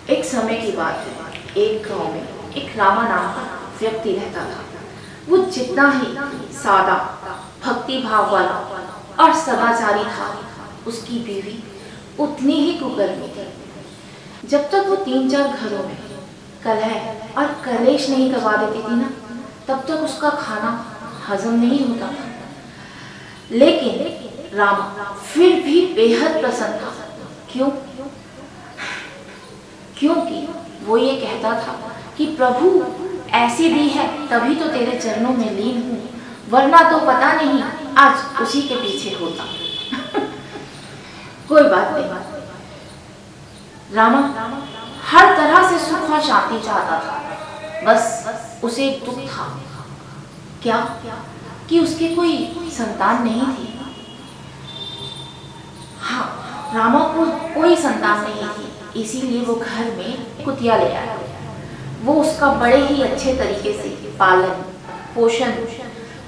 एक समय की बात है, एक गांव में एक रामा नाम का व्यक्ति रहता था। वो जितना ही सादा, भक्ति भाव वाला और सदाचारी था, उसकी बीवी उतनी ही कुकर्मी थी। जब तक वो 3-4 घरों में कलह और कलेश नहीं करवा देती थी ना, तब तक उसका खाना हजम नहीं होता था। लेकिन रामा फिर भी बेहद प्रसन्न था। क्यों? क्योंकि वो ये कहता था कि प्रभु ऐसी दी है तभी तो तेरे चरणों में लीन हूँ, वरना तो पता नहीं आज उसी के पीछे होता। कोई बात नहीं, रामा हर तरह से सुख और शांति चाहता था। बस उसे एक दुख था। क्या? कि उसके कोई संतान नहीं थी। हाँ, रामा को कोई संतान नहीं थी, इसीलिए वो घर में कुतिया ले आया। वो उसका बड़े ही अच्छे तरीके से पालन पोषण,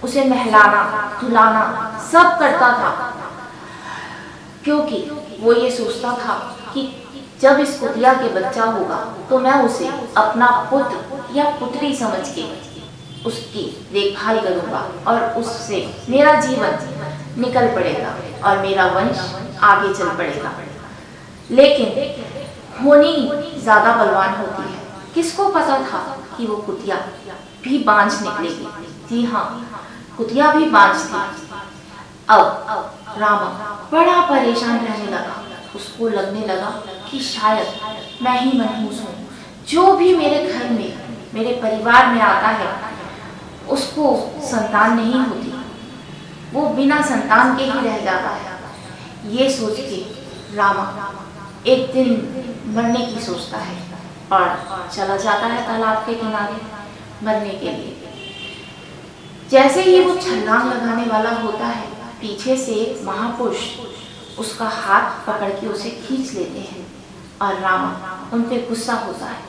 उसे नहलाना धुलाना सब करता था, क्योंकि वो ये सोचता था कि जब इस कुतिया के बच्चा होगा तो मैं उसे अपना पुत्र या पुत्री समझ के उसकी देखभाल करूंगा और उससे मेरा जीवन निकल पड़ेगा और मेरा वंश आगे चल पड़ेगा। लेकिन होनी ज्यादा बलवान होती है। किसको पता था कि वो कुतिया भी बांझ निकलेगी। जी हाँ, कुतिया भी बांझ थी। अब रामा बड़ा परेशान रहने लगा। उसको लगने लगा कि शायद मैं ही मनहूस हूँ। जो भी मेरे घर में मेरे परिवार में आता है उसको संतान नहीं होती, वो बिना संतान के ही रह जाता है। ये सोच के रामा एक दिन मरने की सोचता है और चला जाता है तालाब के किनारे मरने के लिए। जैसे ही वो छलांग लगाने वाला होता है, पीछे से महापुरुष उसका हाथ पकड़ के उसे खींच लेते हैं और रामा उन पे गुस्सा होता है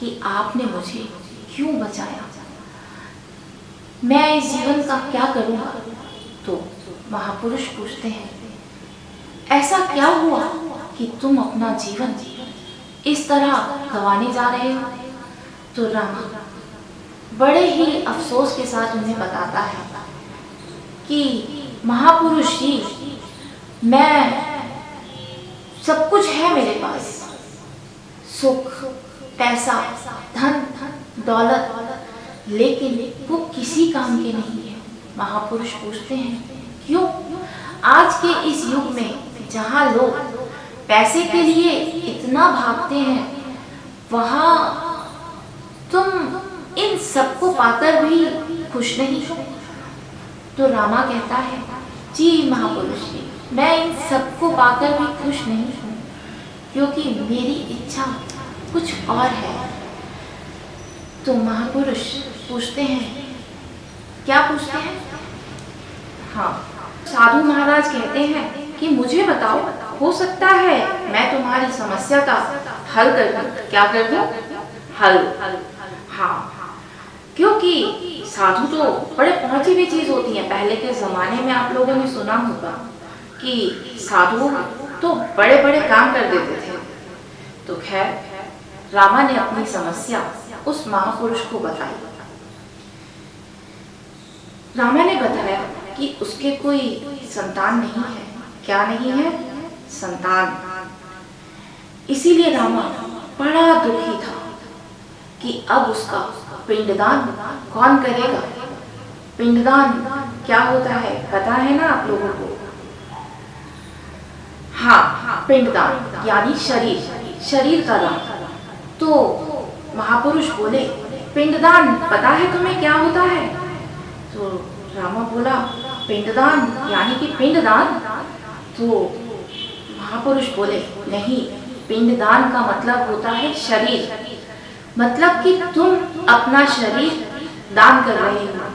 कि आपने मुझे क्यों बचाया, मैं इस जीवन का क्या करूँगा। तो महापुरुष पूछते हैं, ऐसा क्या हुआ कि तुम अपना जीवन इस तरह गंवाने जा रहे हो। तो रामा बड़े ही अफसोस के साथ उन्हें बताता है कि महापुरुष जी, मैं सब कुछ है मेरे पास, सुख पैसा धन दौलत, लेकिन वो किसी काम के नहीं है। महापुरुष पूछते हैं, क्यों? आज के इस युग में जहाँ लोग पैसे के लिए इतना भागते हैं, वहाँ तुम इन सबको पाकर भी खुश नहीं हो। तो रामा कहता है, जी महापुरुष जी, मैं इन सबको पाकर भी खुश नहीं हूँ, क्योंकि मेरी इच्छा कुछ और है। तो महापुरुष पूछते हैं, क्या पूछते हैं? हाँ, साधु महाराज कहते हैं कि मुझे बताओ, हो सकता है मैं तुम्हारी समस्या का हल कर दूं। क्या कर दूं? हल। हाँ, क्योंकि साधु तो बड़े पहुंची हुई चीज होती है। पहले के जमाने में आप लोगों ने सुना होगा कि साधु तो बड़े बड़े काम कर देते थे। तो खैर, रामा ने अपनी समस्या उस महापुरुष को बताई। रामा ने बताया कि उसके कोई संतान नहीं है। क्या नहीं है? संतान। इसीलिए रामा बड़ा दुखी था कि अब उसका पिंडदान कौन करेगा। पिंडदान क्या होता है पता है ना आप लोगों को? हाँ, पिंडदान यानी शरीर का दान। तो महापुरुष बोले, पिंडदान पता है तुम्हें क्या होता है? तो रामा बोला, पिंडदान यानी कि पिंडदान। तो महापुरुष बोले, नहीं, पिंडदान का मतलब होता है शरीर। मतलब कि तुम अपना शरीर दान कर रहे हो।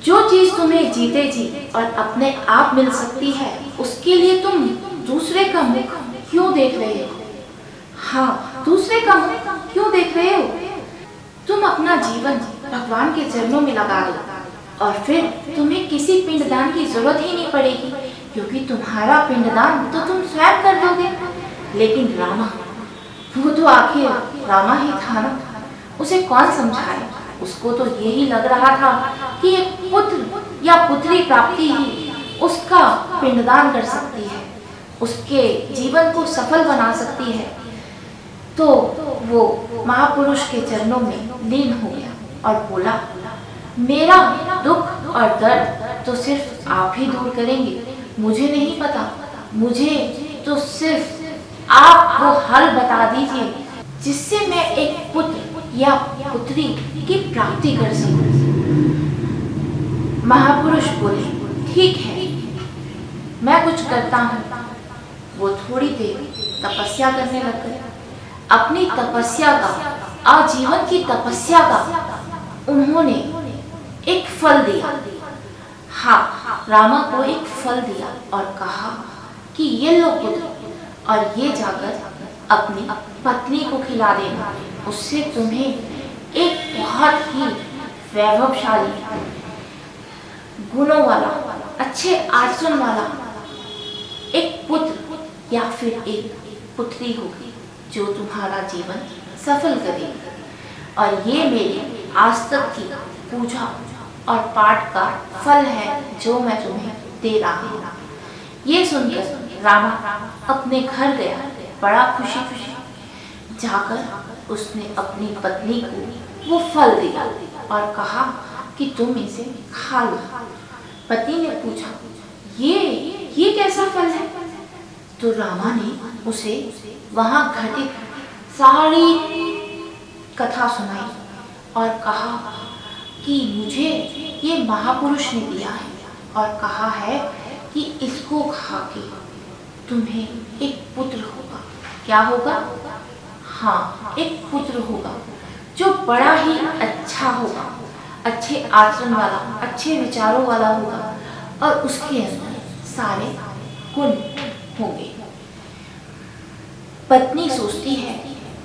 जो चीज तुम्हें जीते जी और अपने आप मिल सकती है, उसके लिए तुम दूसरे का मुख क्यों देख रहे हो? हाँ, दूसरे का मुख क्यों देख रहे हो? तुम अपना जीवन भगवान के चरणों में लगा दो और फिर तुम्हें किसी पिंडदान की जरूरत ही नहीं पड़ेगी, क्योंकि तुम्हारा पिंडदान तो तुम स्वयं कर दोगे। लेकिन रामा वो तो आखिर आखिर रामा ही था ना, उसे कौन समझाए। उसको तो यही लग रहा था कि एक पुत्र या पुत्री प्राप्ति ही उसका पिंडदान कर सकती है, उसके जीवन को सफल बना सकती है। तो वो महापुरुष के चरणों में लीन हो गया और बोला, मेरा दुख और दर्द तो सिर्फ आप ही दूर करेंगे, मुझे नहीं पता। मुझे तो सिर्फ आप वो हल बता दीजिए जिससे मैं एक पुत्र या पुत्री की प्राप्ति कर सकूं। महापुरुष बोले, ठीक है, मैं कुछ करता हूँ। वो थोड़ी देर तपस्या करने लग गए। अपनी तपस्या का, आजीवन की तपस्या का उन्होंने एक फल दिया। हाँ, रामा को एक फल दिया और कहा कि ये लो पुत्र, और ये जाकर अपनी पत्नी को खिला देना, उससे तुम्हें एक बहुत ही वैभवशाली, गुणों वाला, अच्छे आचरण वाला एक पुत्र या फिर एक पुत्री होगी जो तुम्हारा जीवन सफल करेगी। और ये मेरी आज तक की पूजा और पाठ का फल है जो मैं तुम्हें दे रहा हूँ। ये सुनकर रामा अपने घर गया, बड़ा खुशी खुशी जाकर उसने अपनी पत्नी को वो फल दिया और कहा कि तुम इसे खा लो। पति ने पूछा, ये कैसा फल है? तो रामा ने उसे वहां घटित सारी कथा सुनाई और कहा कि मुझे ये महापुरुष ने दिया है और कहा है कि इसको खा के तुम्हें एक पुत्र होगा। क्या होगा? हाँ, एक पुत्र होगा जो बड़ा ही अच्छा होगा, अच्छे आचरण वाला, अच्छे विचारों वाला होगा और उसके अंदर सारे गुण होंगे। पत्नी सोचती है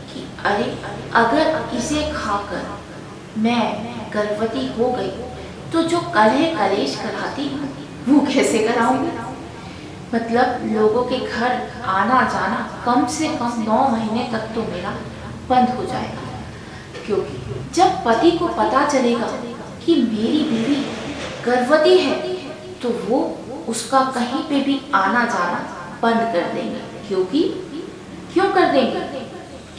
कि अरे, अगर इसे खाकर मैं गर्भवती हो गई तो जो कलह कलेश कराती हूँ वो कैसे कराऊंगी? मतलब लोगों के घर आना जाना कम से कम 9 महीने तक तो मेरा बंद हो जाएगा, क्योंकि जब पति को पता चलेगा कि मेरी बीवी गर्भवती है तो वो उसका कहीं पे भी आना जाना बंद कर देंगे। क्यों कर देंगे?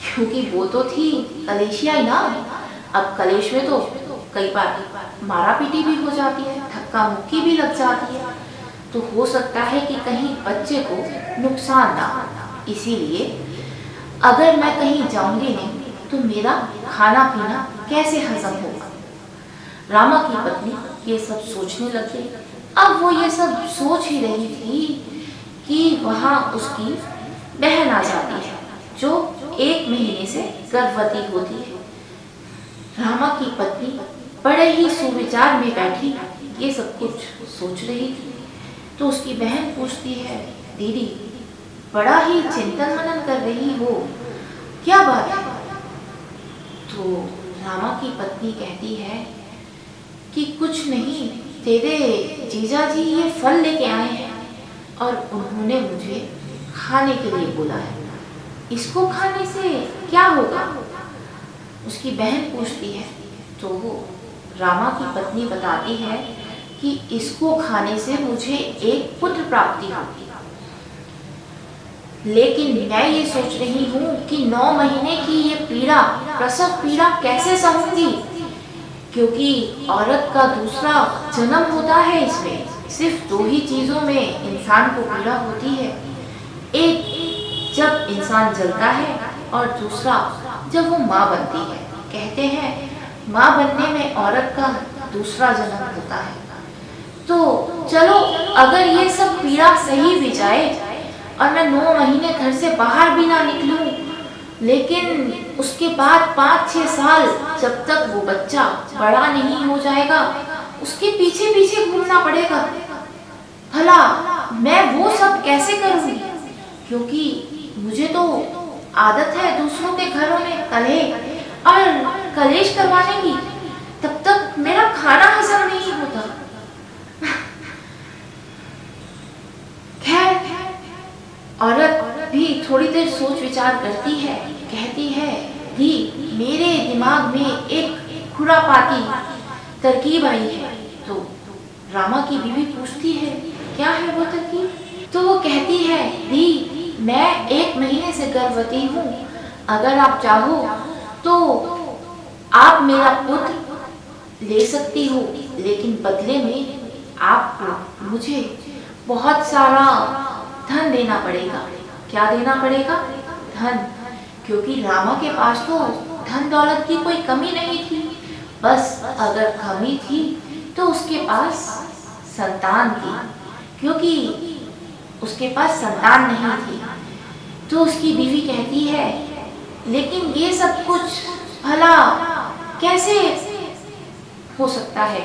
क्योंकि वो तो थी कलेशिया ही ना। अब कलेश में तो कई बार मारा पीटी भी हो जाती है, धक्का मुक्की भी लग जाती है, तो हो सकता है कि कहीं बच्चे को नुकसान ना हो। इसीलिए अगर मैं कहीं जाऊंगी नहीं तो मेरा खाना पीना कैसे हजम होगा? रामा की पत्नी ये सब सोचने लग गई। अब वो ये सब सोच ही रही थी कि वहां उसकी बहन आ जाती है जो 1 महीने से गर्भवती होती है। रामा की पत्नी बड़े ही सुविचार में बैठी ये सब कुछ सोच रही थी, तो उसकी बहन पूछती है, दीदी बड़ा ही चिंतन मनन कर रही हो, क्या बात है? तो रामा की पत्नी कहती है कि कुछ नहीं, तेरे जीजा जी ये फल लेके आए हैं और उन्होंने मुझे खाने के लिए बोला है, इसको खाने से क्या होगा? उसकी बहन पूछती है तो वो रामा की पत्नी बताती है कि इसको खाने से मुझे एक पुत्र प्राप्ति होगी, लेकिन मैं ये सोच रही हूँ कि 9 महीने की ये पीड़ा, प्रसव पीड़ा कैसे सहूंगी, क्योंकि औरत का दूसरा जन्म होता है। इसमें सिर्फ 2 ही चीजों में इंसान को पीड़ा होती है, एक जब इंसान जलता है और दूसरा जब वो माँ बनती है। कहते हैं माँ बनने में औरत का दूसरा जन्म होता है। तो चलो, अगर ये सब पीड़ा सही भी जाए और मैं 9 महीने घर से बाहर भी ना निकलूं, लेकिन उसके बाद 5-6 साल जब तक वो बच्चा बड़ा नहीं हो जाएगा उसके पीछे पीछे घूमना पड़ेगा। भला मैं वो सब कैसे करूंगी? क्योंकि मुझे तो आदत है दूसरों के घरों में कलह और कलेश करवाने की, तब तक मेरा खाना हजम नहीं होता। खैर, औरत भी थोड़ी देर सोच विचार करती है, कहती है दिमाग में एक खुरापाती तरकीब आई है। तो रामा की बीवी पूछती है क्या है वो तरकीब? तो वो कहती है दी, मैं 1 महीने से गर्भवती हूँ, अगर आप चाहो तो आप मेरा पुत्र ले सकती हो, लेकिन बदले में आपको मुझे बहुत सारा धन देना पड़ेगा। क्या देना पड़ेगा? धन। क्योंकि रामा के पास तो धन दौलत की कोई कमी नहीं थी, बस अगर कमी थी तो उसके पास संतान थी, क्योंकि उसके पास संतान नहीं थी। तो उसकी बीवी कहती है लेकिन ये सब कुछ भला कैसे हो सकता है?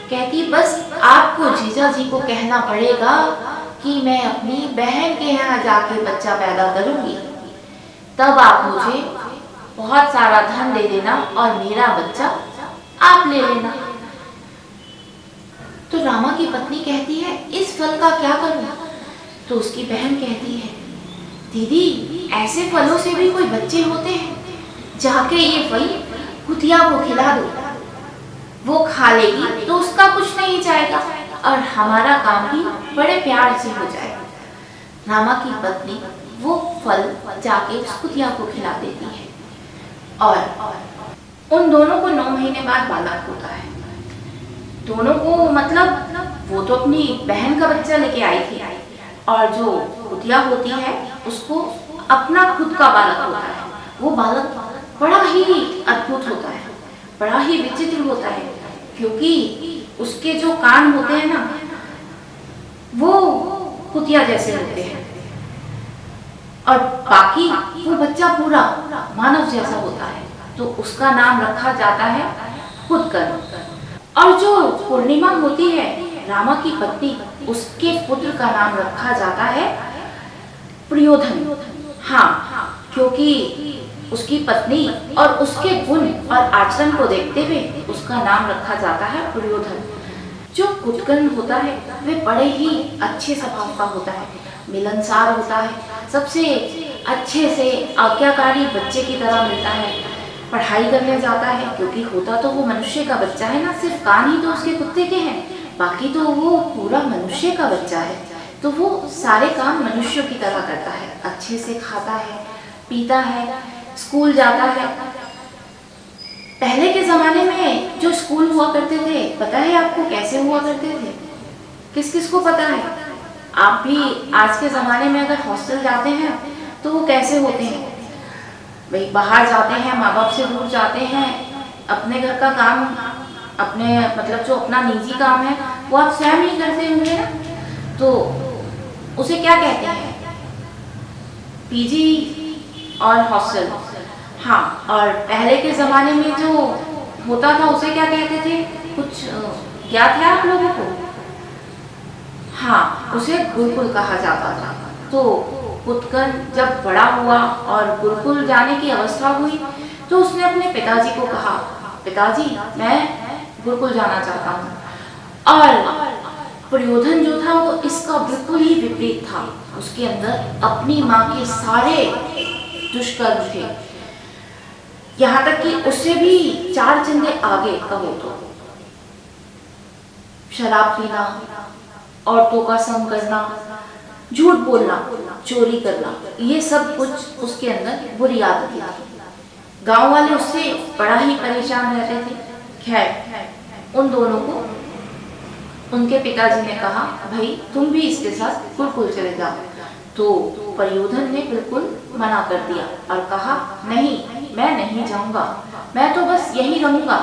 कहती बस आपको जीजा जी को कहना पड़ेगा कि मैं अपनी बहन के यहाँ जाके बच्चा पैदा करूंगी, तब आप मुझे बहुत सारा धन दे देना और मेरा बच्चा आप ले लेना। तो रामा की पत्नी कहती है इस फल का क्या करूं? तो उसकी बहन कहती है दीदी, ऐसे फलों से भी कोई बच्चे होते हैं, जाके ये फल कुतिया को खिला दो, वो खा लेगी तो उसका कुछ नहीं जाएगा और हमारा काम भी बड़े प्यार से हो जाएगा। रामा की पत्नी वो फल जाके उस कुतिया को खिला देती है और उन दोनों को 9 महीने बाद बालक होता है। दोनों को मतलब वो तो अपनी बहन का बच्चा लेके आई थी और जो कुतिया होती है उसको अपना खुद का बालक होता है। वो बालक बड़ा ही अद्भुत होता है, बड़ा ही विचित्र होता है, क्योंकि उसके जो कान होते हैं ना वो कुतिया जैसे होते हैं और बाकी वो बच्चा पूरा मानव जैसा होता है। तो उसका नाम रखा जाता है कुदकर्ण। और जो पूर्णिमा होती है रामा की पत्नी, उसके पुत्र का नाम रखा जाता है प्रियोधन। हाँ, क्योंकि उसकी पत्नी और उसके गुण और आचरण को देखते हुए उसका नाम रखा जाता है प्रियोधन। जो कुदकर्ण होता है वह बड़े ही अच्छे स्वभाव का होता है, मिलनसार होता है, सबसे अच्छे से आज्ञाकारी बच्चे की तरह मिलता है, पढ़ाई करने जाता है, क्योंकि होता तो वो मनुष्य का बच्चा है ना, सिर्फ कान ही तो उसके कुत्ते के हैं, बाकी तो वो पूरा मनुष्य का बच्चा है। तो वो सारे काम मनुष्यों की तरह करता है, अच्छे से खाता है, पीता है, स्कूल जाता है। पहले के ज़माने में जो स्कूल हुआ करते थे, पता है आपको कैसे हुआ करते थे? किस किस को पता है? आप भी आज के ज़माने में अगर हॉस्टल जाते हैं तो वो कैसे होते हैं? भाई बाहर जाते हैं, माँ बाप से दूर जाते हैं, अपने घर का काम, अपने मतलब जो अपना निजी काम है वो आप स्वयं ही करते होंगे ना, तो उसे क्या कहते हैं? पीजी और हॉस्टल। हाँ, और पहले के ज़माने में जो होता था उसे क्या कहते थे? कुछ याद है आप लोगों को? हाँ, उसे गुरुकुल कहा जाता था। तो कुदकर्ण जब बड़ा हुआ और गुरुकुल जाने की अवस्था हुई तो उसने अपने पिताजी को कहा, पिताजी मैं गुरुकुल जाना चाहता हूँ। और प्रयोधन जो था वो इसका बिल्कुल ही विपरीत था, उसके अंदर अपनी माँ के सारे दुष्कर्म थे, यहाँ तक कि उससे भी 4 चंदे आगे कहो तो शराब पीना, औरतों का संग करना, झूठ बोलना, चोरी करना, ये सब कुछ उसके अंदर बुरी आदतें थी। गांव वाले उससे बड़ा ही परेशान रहते थे। खैर उन दोनों को उनके पिताजी ने कहा भाई तुम भी इसके साथ गुरुकुल चले जाओ। तो प्रयोधन ने बिल्कुल मना कर दिया और कहा नहीं, मैं नहीं जाऊंगा, मैं तो बस यही रहूंगा।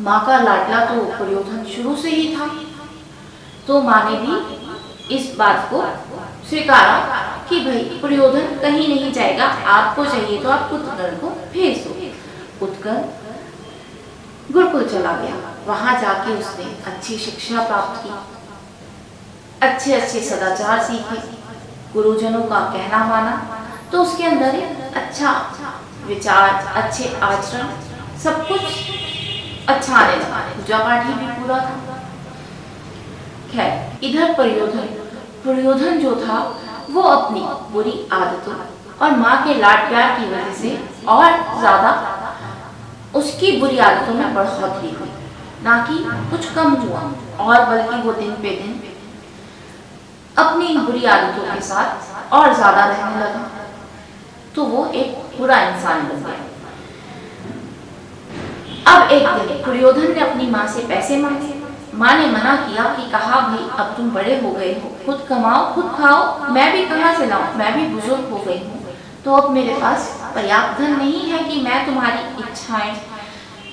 माँ का लाडला तो प्रयोधन शुरू से ही था, तो माँ ने भी इस बात को स्वीकारा कि भाई प्रयोधन कहीं नहीं जाएगा, आपको चाहिए तो आप कुदकर्ण को भेज दो। कुदकर्ण गुरुकुल चला गया, वहां जाके उसने अच्छी शिक्षा प्राप्त की, अच्छे अच्छे सदाचार सीखे, गुरुजनों का कहना माना, तो उसके अंदर एक अच्छा विचार, अच्छे आचरण, सब कुछ अच्छा आने लगा। पूजा पाठ भी पूरा था। खैर इधर प्रयोधन जो था वो अपनी बुरी आदतों और माँ के लाड प्यार की वजह से और ज्यादा उसकी बुरी आदतों में बढ़ोतरी हुई, ना कि कुछ कम हुआ, और बल्कि वो दिन पे दिन अपनी बुरी आदतों के साथ और ज्यादा रहने लगा। तो वो एक बुरा इंसान बन गया। अब एक दिन दुर्योधन ने अपनी माँ से पैसे मांगे। माँ ने मना किया कि कहा भाई अब तुम बड़े हो गए हो, खुद कमाओ खुद खाओ, मैं भी कहाँ से लाऊं, मैं भी बुजुर्ग हो गई हूँ, तो अब मेरे पास पर्याप्त धन नहीं है कि मैं तुम्हारी इच्छाएं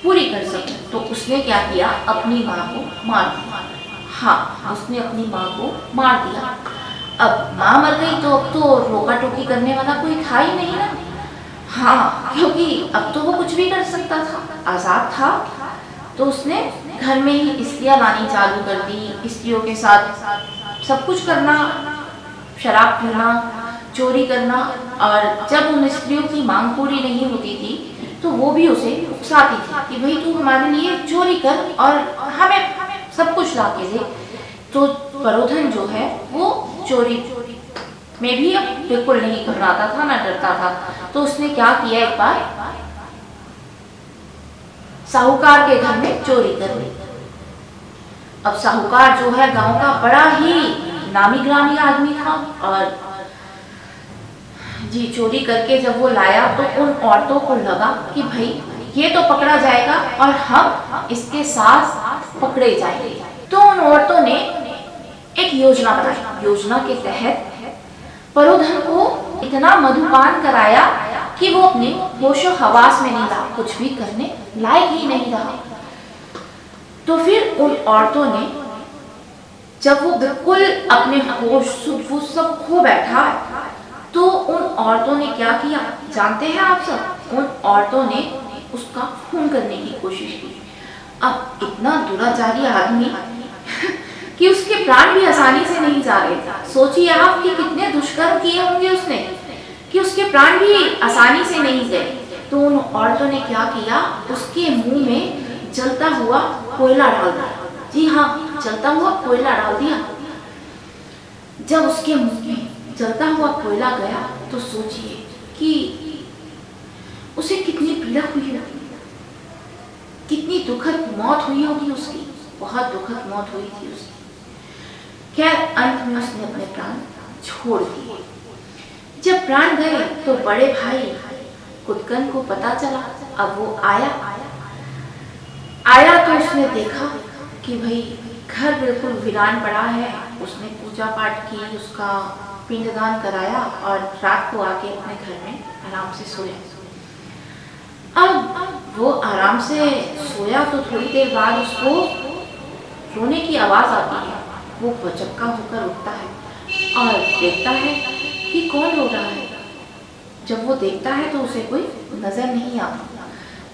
पूरी कर सकूं। तो उसने क्या किया, अपनी माँ को मार दिया। हाँ, उसने अपनी माँ को मार दिया। अब माँ मर गई तो अब तो रोका टोकी करने वाला कोई था ही नहीं ना। हाँ, क्योंकि अब तो वो कुछ भी कर सकता था, आजाद था। तो उसने घर में ही स्त्रियां लानी चालू कर दी, स्त्रियों के साथ सब कुछ करना, शराब पीना, चोरी करना। और जब उन स्त्रियों की मांग पूरी नहीं होती थी तो वो भी उसे उकसाती थी कि भाई तू हमारे लिए चोरी कर और हमें सब कुछ ला के दे। तो परोधन जो है वो चोरी में भी अब बिल्कुल नहीं घबराता था, ना डरता था। तो उसने क्या किया, एक बार साहूकार के घर में चोरी कर ली। अब साहूकार जो है गांव का बड़ा ही नामी ग्रामी आदमी था, और जी चोरी करके जब वो लाया तो उन औरतों को लगा कि भाई ये तो पकड़ा जाएगा और हम इसके साथ पकड़े जाएंगे। तो उन औरतों ने एक योजना बनाई। योजना के तहत परोधन को इतना मधुपान कराया कि वो अपने होशो हवास में नहीं रहा, कुछ भी करने लायक ही नहीं रहा। तो फिर उन औरतों ने, जब वो बिल्कुल अपने होश वो सब खो बैठा, तो उन औरतों ने क्या किया जानते हैं आप सब? उन औरतों ने उसका खून करने की कोशिश की। अब इतना दुराचारी आदमी कि उसके प्राण भी आसानी से नहीं जा रहे थे। सोचिए आप कि कितने दुष्कर्म किए होंगे उसने कि उसके प्राण भी आसानी से नहीं गए। तो उन औरतों ने क्या किया, उसके मुंह में जलता हुआ कोयला डाल दिया। जी हाँ, जलता हुआ कोयला डाल दिया। जब उसके मुंह में जलता हुआ कोयला गया तो सोचिए कि उसे कितनी पीड़ा हुई होगी, कितनी दुखद मौत हुई होगी उसकी। बहुत दुखद मौत हुई थी उसकी। खैर अंत में उसने अपने प्राण छोड़ दिए। जब प्राण गए तो बड़े भाई कुदकन को पता चला। अब वो आया तो उसने देखा कि भाई घर बिल्कुल वीरान पड़ा है। उसने पूजा पाठ की, उसका पिंडदान कराया और रात को आके अपने घर में आराम से सोया। अब वो आराम से सोया तो थोड़ी देर बाद उसको रोने की आवाज आती है। वो भौचक्का होकर उठता है और देखता है कि कौन रो रहा है। जब वो देखता है तो उसे कोई नजर नहीं आता।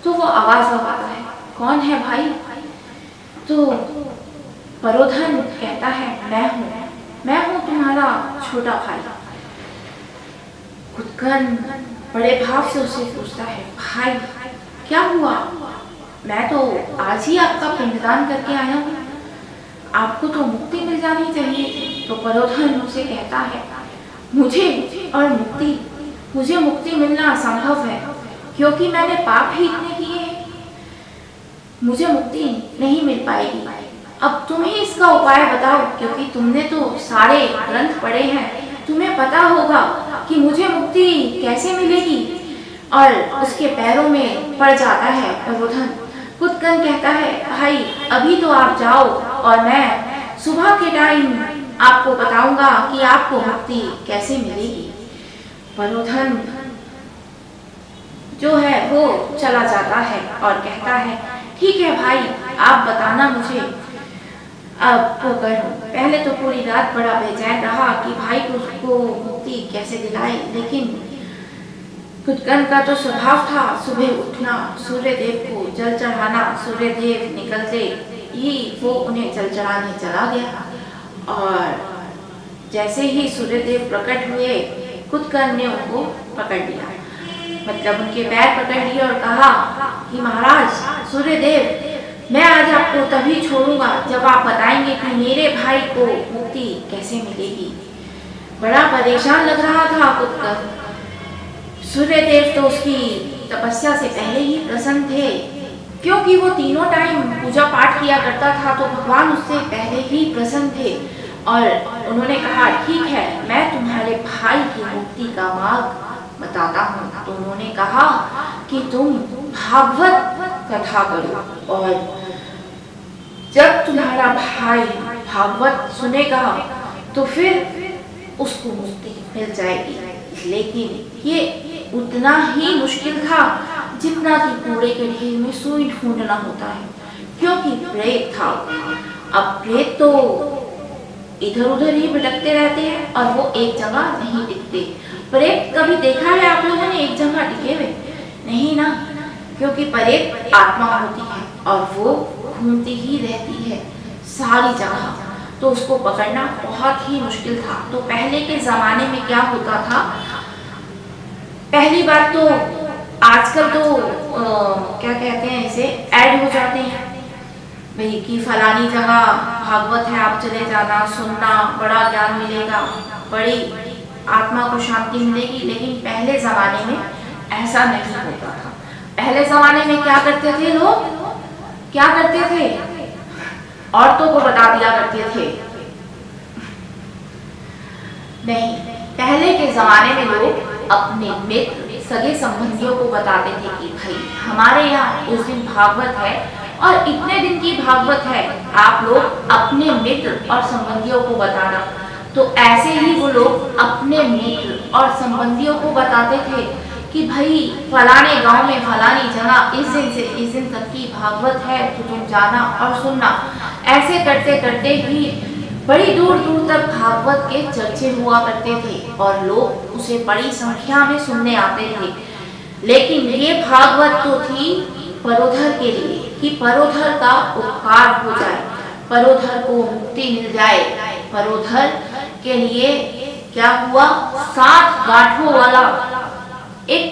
तो वो आवाज लगाता है, कौन है भाई? तो परोधन कहता है, मैं हूँ तुम्हारा छोटा भाई। कुदकन बड़े भाव से उसे पूछता है, भाई क्या हुआ? मैं तो आज ही आपका पिंडदान करके आया हूँ, आपको तो मुक्ति मिल जानी चाहिए। तो परोधन उसे कहता है, मुझे मुक्ति मिलना असंभव है, क्योंकि मैंने पाप ही इतने किए हैं। मुझे मुक्ति नहीं मिल पाएगी। अब तुम ही इसका उपाय बताओ, क्योंकि तुमने तो सारे ग्रंथ पढ़े हैं, तुम्हें पता होगा कि मुझे मुक्ति कैसे मिलेगी। और उसके पैरों में पड़ जाता है परोधन। कुदकन कहता है, भाई अभी तो आप जाओ और मैं सुबह के टाइम आपको बताऊंगा कि आपको मुक्ति कैसे मिलेगी। परोधन जो है वो चला जाता है और कहता है, ठीक है भाई, आप बताना मुझे अब वो करूं। पहले तो पूरी रात बड़ा बेचैन रहा कि भाई को उसको मुक्ति कैसे दिलाए, लेकिन कुदकन का तो स्वभाव था सुबह उठना, सूर्य देव को जल चढ़ाना। सूर्य देव निकलते ही वो उन्हें जल चढ़ाने चला गया। और जैसे ही सूर्य देव प्रकट हुए, कुदकन ने उनको पकड़ लिया, मतलब उनके पैर पकड़ लिए और कहा कि महाराज सूर्य देव, मैं आज आपको तभी छोड़ूंगा जब आप बताएंगे कि मेरे भाई को मुक्ति कैसे मिलेगी। बड़ा परेशान लग रहा था कुदकन। सूर्य देव तो उसकी तपस्या से पहले ही प्रसन्न थे क्योंकि वो तीनों टाइम पूजा पाठ किया करता था, तो भगवान उससे पहले ही प्रसन्न थे और उन्होंने कहा ठीक है, मैं तुम्हारे भाई की मुक्ति का मार्ग बताता हूँ। तो उन्होंने कहा कि तुम भागवत कथा करो और जब तुम्हारा भाई भागवत सुनेगा तो फिर उसको मुक्ति मिल जाएगी। लेकिन ये उतना ही मुश्किल था जितना कि कूड़े के ढेर में सुई ढूंढना होता है, क्योंकि प्रेत था। अब प्रेत तो इधर उधर ही भटकते रहते हैं और वो एक जगह नहीं टिकते। प्रेत कभी देखा है आप लोगों ने एक जगह टिके हुए? नहीं ना, क्योंकि प्रेत आत्मा होती है और वो घूमती ही रहती है सारी जगह, तो उसको पकड़ना बहुत ही मुश्किल था। तो पहले के जमाने में क्या होता था, पहली बात तो आजकल तो क्या कहते हैं इसे, ऐड हो जाते हैं भाई कि फलानी जगह भागवत है, आप चले जाना, सुनना, बड़ा ज्ञान मिलेगा, बड़ी आत्मा को शांति मिलेगी। लेकिन पहले जमाने में ऐसा नहीं होता था। पहले जमाने में क्या करते थे लोग, क्या करते थे, औरतों को बता दिया करते थे। नहीं, पहले के जमाने में लोग अपने मित्र सगे संबंधियों को बताते थे कि भाई हमारे यहाँ उस दिन भागवत है और इतने दिन की भागवत है, आप लोग अपने मित्र और संबंधियों को बताना। तो ऐसे ही वो लोग अपने मित्र और संबंधियों को बताते थे कि भाई फलाने गांव में फलानी जगह इस दिन से इस दिन तक की भागवत है, तो तुम जाना और सुनना। ऐसे करते करते ही बड़ी दूर दूर तक भागवत के चर्चे हुआ करते थे और लोग उसे बड़ी संख्या में सुनने आते थे। लेकिन ये भागवत तो थी परोधर के लिए, कि परोधर का उपकार हो जाए, परोधर को मुक्ति मिल जाए। परोधर के लिए क्या हुआ, 7 गांठों वाला एक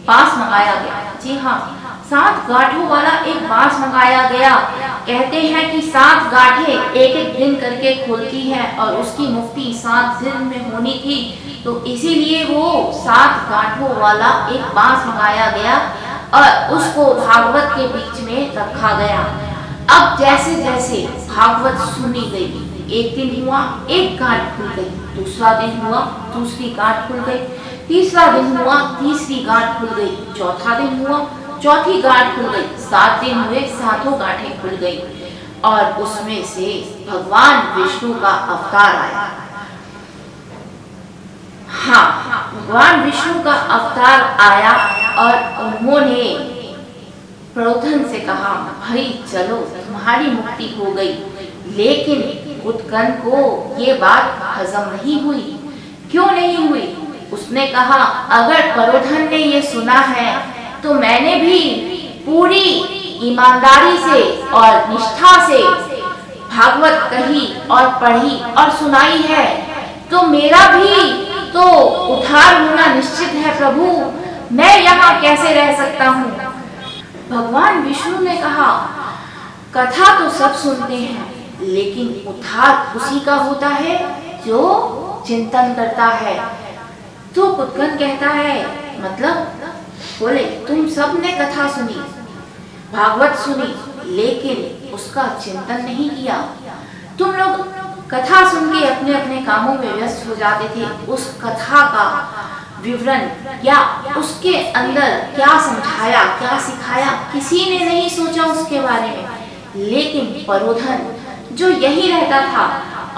बांस मंगाया गया। जी हाँ, 7 गांठों वाला एक बांस मंगाया गया। कहते हैं कि 7 गांठें एक एक दिन करके खोलती है और उसकी मुक्ति 7 दिन में होनी थी, तो इसीलिए वो 7 गांठों वाला एक बांस मंगाया गया और उसको भागवत के बीच में रखा गया। अब जैसे जैसे भागवत सुनी गई, एक दिन हुआ एक गांठ खुल गई, दूसरा दिन हुआ दूसरी गांठ खुल गई, तीसरा दिन हुआ तीसरी गांठ खुल गई, चौथा दिन हुआ चौथी गांठ खुल गई, 7 दिन हुए 7 गांठें खुल गई और उसमें से भगवान विष्णु का अवतार आया। हाँ, भगवान विष्णु का अवतार आया और उन्होंने प्रोधन से कहा भाई चलो तुम्हारी मुक्ति हो गई। लेकिन उत्कन को ये बात हजम नहीं हुई। क्यों नहीं हुई? उसने कहा अगर परोधन ने ये सुना है तो मैंने भी पूरी ईमानदारी से और निष्ठा से भागवत कही और पढ़ी और सुनाई है, तो मेरा भी तो उद्धार होना निश्चित है प्रभु, मैं यहाँ कैसे रह सकता हूँ। भगवान विष्णु ने कहा कथा तो सब सुनते हैं, लेकिन उद्धार उसी का होता है जो चिंतन करता है। तो कुत्कन कहता है मतलब, बोले तुम सब ने कथा सुनी, भागवत सुनी, लेकिन उसका चिंतन नहीं किया। तुम लोग कथा सुन के अपने अपने कामों में व्यस्त हो जाते थे। उस कथा का विवरण या उसके अंदर क्या समझाया, क्या सिखाया, किसी ने नहीं सोचा उसके बारे में। लेकिन परोधन जो यही रहता था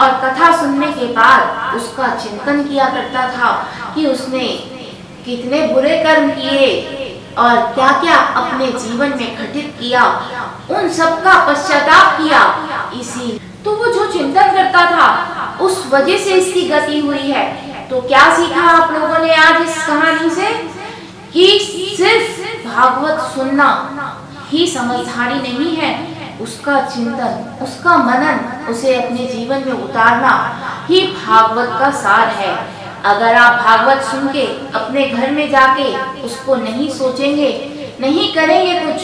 और कथा सुनने के बाद उसका चिंतन किया करता था कि उसने कितने बुरे कर्म किए और क्या क्या अपने जीवन में घटित किया, उन सब का पश्चाताप किया। इसी तो वो जो चिंतन करता था उस वजह से इसकी गति हुई है। तो क्या सीखा आप लोगों ने आज इस कहानी से? कि सिर्फ भागवत सुनना ही समझदारी नहीं है, उसका चिंतन, उसका मनन, उसे अपने जीवन में उतारना ही भागवत का सार है। अगर आप भागवत सुन के अपने घर में जाके उसको नहीं सोचेंगे, नहीं करेंगे कुछ,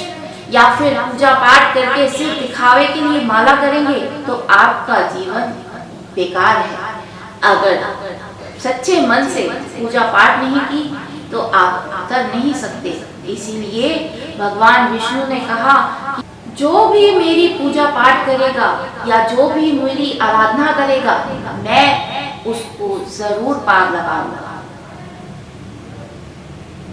या फिर पूजा पाठ करके सिर्फ दिखावे के लिए माला करेंगे, तो आपका जीवन बेकार है। अगर सच्चे मन से पूजा पाठ नहीं की तो आप कर नहीं सकते। इसीलिए भगवान विष्णु ने कहा कि जो भी मेरी पूजा पाठ करेगा या जो भी मेरी आराधना करेगा मैं उसको जरूर पार लगाऊंगा।